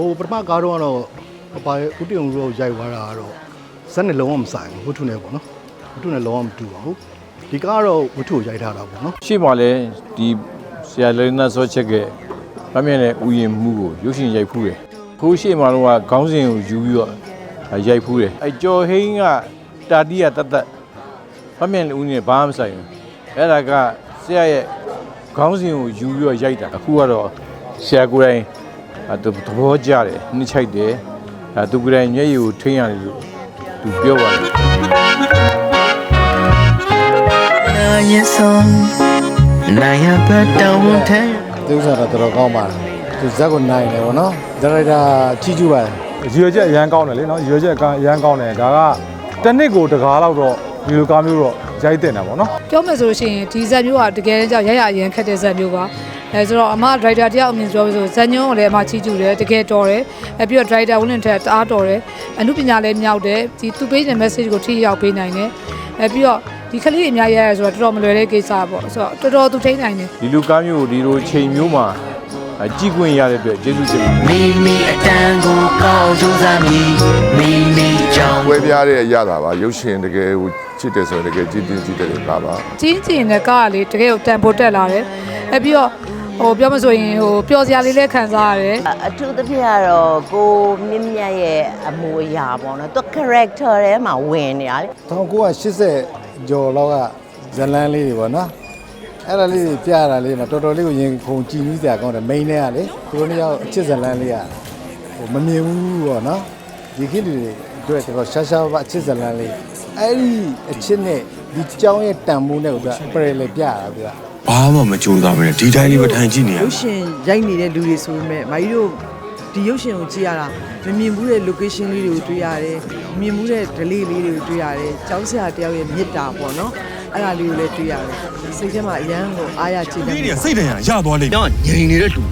ဟိုပထမကားတော့အပါဦးတင်ဦးတို့ရိုက်သွားတာကတော့ဇက်နဲ့လုံးဝမဆိုင်ဘူးဝတ္ထုနဲ့ပေါ့နော်ဝတ္ထုနဲ့လုံးဝမတူပါဘူးဒီကားကတော့ဝတ္ထုကိုရိုက်ထားတာပေါ့နော်ရှေ့မှာလည်းဒီဆရာလေးနာစောချက်ကဗမြင်တဲ့ဥယျာဉ်မှုကိုရုပ်ရှင်ရိုက်ဖူးတယ်ခိုးရှေ့မှာတော့ခေါင်းစဉ်ကိုယူပြီးတော့ရိုက်ဖူးတယ်အဲကျော်ဟင်းကတာတီးရတတ်ဗမြင်တဲ့ဥနဲ့ဘာမှမဆိုင်ဘူးအဲ့ဒါကဆရာရဲ့ခေါင်းစဉ်ကိုယူပြီးတော့ရိုက်တာအခုကတော့ဆရာကိုယ်တိုင်သဘောကျတယ်နှိမ့်ချိုက်တယ်သူကိုယ်တိုင်မျက်ရည်ကိုထိန်းရတယ်လို့သူပြောပါတယ်ရင်ဆုံးနိုင်ရပတ်တောင်းထဲသူစားတော့တော်ကောင်းပါတယ်သူဇက်ကိုနိုင်တယ်ပေါ့နော်ဒါရိုက်တာကြီးကျူးပါတယ်ရွေချက်အရန်ကောင်းတယ်လေနော်ရွေချက်ကအရန်ကောင်းတယ်ဒါကတစ်နှစ်ကိုတကားလောက်တော့ဒီလိုကားမျိုးတော့ရိုက်တင်တာပေါ့နော်ပြောမယ်ဆိုလို့ရှိရင်ဒီဇက်မျိုးကတကယ်ကြောက်ရရအရင်ခက်တဲ့ဇက်မျိုးပါဆိုတော့အမဒရိုက်တာတယောက်အမြင်ပြောလို့ဆိုဇက်ညုံကိုလည်းအမချီးကျူးတယ်တကယ်တော်တယ်ပြီးတော့ဒရိုက်တာဝင်းလင်ထက်တအားတော်တယ်အမှုပညာလည်းမြောက်တယ်ဒီသူပေးတဲ့ message ကိုထိရောက်ပေးနိုင်တယ်ပြီးတော့ဒီကလေးတွေအများကြီးရရဆိုတော့တော်တော်မလွယ်တဲ့ကိစ္စပေါ့ဆိုတော့တော်တော်သူထိနိုင်တယ်ဒီလိုကားမျိုးကိုဒီလိုချိန်မျိုးမှာကြည့်ခွင့်ရတဲ့အတွက်ကျေးဇူးတင်ပါတယ်မိမိအတန်ကိုကောင်းစူးစမ်းပြီးမိမိကြောင့်ဝဲပြားတဲ့အရသာပါရုပ်ရှင်တကယ်ဟိုချစ်တယ်ဆိုရင်တကယ်ကြည်တင်ကြည်တယ်ကားပါချင်းချင်းနဲ့ကားကလေတကယ်ကိုတန်ဖိုးတက်လာတယ်ပြီးတော့ဟိုပြောမဆိုရင်ဟိုပျော်စရာလေးလည်းခံစားရတယ်အထူးသဖြင့်ကတော့ကိုမြင့်မြတ်ရဲ့အမူအရာပေါ့နော်သူ character ထဲမှာဝင်နေတာလေ1980ကျော်လောက်ကဇလန်းလေးတွေပေါ့နော်အဲ့ဒါလေးပြရတာလေးမှာတော်တော်လေးကိုရင်ခုန်ကြည်နည်းစရာကောင်းတယ်မိန်းထဲကလေသူတို့နှစ်ယောက်အချစ်ဇလန်းလေးကဟိုမမြင်ဘူးပေါ့နော်ဒီခေတ်တွေအတွက်တော်ရှားရှားပါအချစ်ဇလန်းလေးအဲ့ဒီအချစ်နဲ့ဒီကြောင်းရဲ့တန်ဖိုးနဲ့ကိုပြပရလေပြရတာပြဘာမှမကြိုးစားပဲဒီတိုင်းလေးပဲထိုင်ကြည့်နေရရုပ်ရှင်ရိုက်နေတဲ့လူတွေဆိုပေမဲ့မာကြီးတို့ဒီရုပ်ရှင်ကိုကြည့်ရတာမမြင်ဘူးတဲ့ location လေးတွေကိုတွေ့ရတယ်မြင်ဘူးတဲ့ delay လေးတွေကိုတွေ့ရတယ်ကျောင်းဆရာတယောက်ရဲ့မြစ်တာပေါ့နော်အဲ့ဒါလေးကိုလည်းတွေ့ရတယ်စိတ်ထဲမှာအရန်ကိုအားရချင်တယ်ဒီစိတ်တရရသွားလိမ့်မယ်ငြိမ်နေတဲ့လူ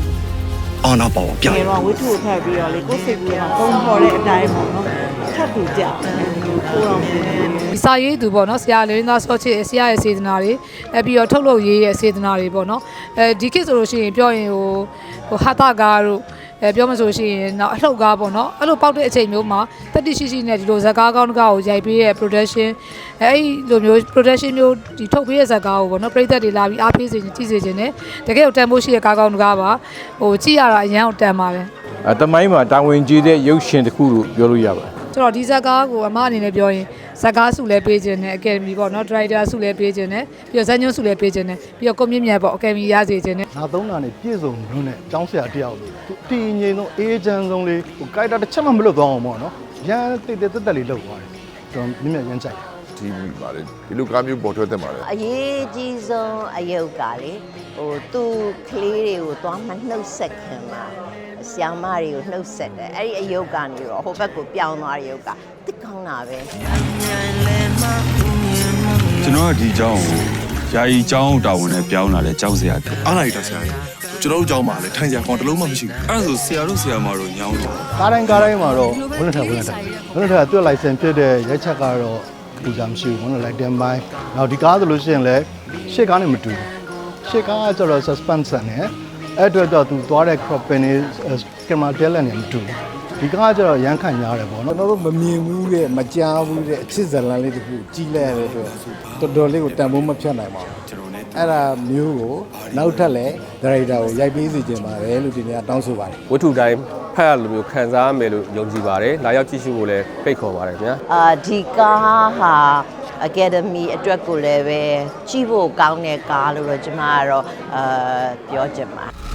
အာနာပါပြတယ်တော့ဝိထုကိုဖတ်ပြီးတော့လေကိုယ်စိတ်ကူးမှာပုံဖော်တဲ့အတိုင်းပေါ့နော်ထပ်တူကြကိုအောင်ဒီစာရေးသူပေါ့နော်ဆရာလေးသားဆော့ချစ်ဆရာရဲ့စေတနာတွေပြီးတော့ထုတ်လုပ်ရေးရဲ့စေတနာတွေပေါ့နော်ဒီခေတ်ဆိုလို့ရှိရင်ပြောရင်ဟိုဟာတာကားတို့ပြောမှဆိုရှင်နောက်အလှုပ်ကားပေါ့နော်အဲ့လိုပေါက်တဲ့အချိန်မျိုးမှာတက်တိရှိရှိနဲ့ဒီလိုဇက်ကားကောင်းတကားကိုရိုက်ပေးရဲ့ production အဲ့လိုမျိုး production မျိုးဒီထုတ်ပေးရဲ့ဇက်ကားကိုပေါ့နော်ပရိသတ်တွေလာပြီးအားပေးစေချင်ကြည့်စေချင်တယ်တကယ်ကိုတန်ဖိုးရှိတဲ့ကားကောင်းတကားပါဟိုကြည့်ရတာအရန်ကိုတန်ပါတယ်တမိုင်းမှာတာဝန်ကြီးတဲ့ရုပ်ရှင်တစ်ခုလို့ပြောလို့ရပါတယ်ဆိုတော့ဒီဇက်ကားကိုအမအနေနဲ့ပြောရင်ဇက်ကားစုလည်းပေးခြင်းနဲ့အကယ်ဒမီပေါ့နော်ဒရိုက်တာစုလည်းပေးခြင်းနဲ့ပြီးတော့ဇက်ညွန့်စုလည်းပေးခြင်းနဲ့ပြီးတော့ကွန်မြင့်မြတ်ပေါ့အကယ်ဒမီရစေခြင်းနဲ့နောက်သုံးတာနေပြည့်စုံလို့နဲ့ကျောင်းဆရာတယောက်လို့သူတည်ငြိမ်ဆုံးအေးချမ်းဆုံးလေးဟိုကိုက်တာတစ်ချက်မှမလွတ်သွားအောင်ပေါ့နော်ရန်တိတ်တက်လေးလောက်သွားတယ်ကျွန်တော်မြင့်မြတ်ရမ်းကြိုက်ဒီပါလေဒီလိုကားမျိုးပေါ်ထွက်တဲ့ပါလေအရေးကြီးဆုံးအယုတ်ကလေဟိုသူ့ကလေးတွေကိုသွားမှနှုတ်ဆက်ခင်မှာဆရာမတွေကိုနှုတ်ဆက်တယ်အဲ့ဒီအယုတ်ကနေတော့ဟိုဘက်ကိုပြောင်းသွားတဲ့ယုတ်ကတိတ်ကောင်းတာပဲကျွန်တော်ကဒီเจ้าကိုယာယီเจ้าတာဝန်နဲ့ပြောင်းလာတဲ့เจ้าဆရာအားလိုက်တာဆရာကျွန်တော်တို့เจ้าမှာလည်းထိုင်ကြကောင်းတလုံးမှမရှိဘူးအဲ့ဒါဆိုဆရာတို့ဆရာမတို့ညောင်းတော့ကားတိုင်းမှာတော့ဝင်းထက်တွေ့လိုက်စင်ဖြစ်တဲ့ရိုက်ချက်ကတော့ပူဇာမရှိဘူးနော်လိုက်တင်ပိုင်းနောက်ဒီကားဆိုလို့ရှိရင်လည်းရှေ့ကားနဲ့မတူဘူးရှေ့ကားကကျတော့ suspense နဲ့အဲ့အတွက်တော့သူသွားတဲ့ cropping နဲ့ camera talent နဲ့မတူဘူးဒီကားကကျတော့ရမ်းခံရတယ်ပေါ့နော်ကျွန်တော်တို့မမြင်ဘူးတဲ့မကြားဘူးတဲ့အချစ်ဇလန်လေးတခုကြီးလိုက်ရတဲ့အတွက်တော်တော်လေးကိုတန်ဖိုးမဖြတ်နိုင်ပါဘူးအဲ့ဒါမျိုးကိုနောက်ထပ်လည်းဒါရိုက်တာကိုရိုက်ပေးစီခြင်းပါတယ်လို့ဒီနေ့တောင်းဆိုပါတယ်ဝတ္ထုတိုင်းဖတ်ရလိုမျိုးခံစားရမယ်လို့ယုံကြည်ပါတယ်လာရောက်ကြည့်ရှုဖို့လည်းဖိတ်ခေါ်ပါတယ်ခင်ဗျာဒီကားဟာ Academy အတွက်ကိုလည်းပဲကြည့်ဖို့ကောင်းတဲ့ကားလို့တော့ကျွန်မကတော့ပြောချင်ပါတယ်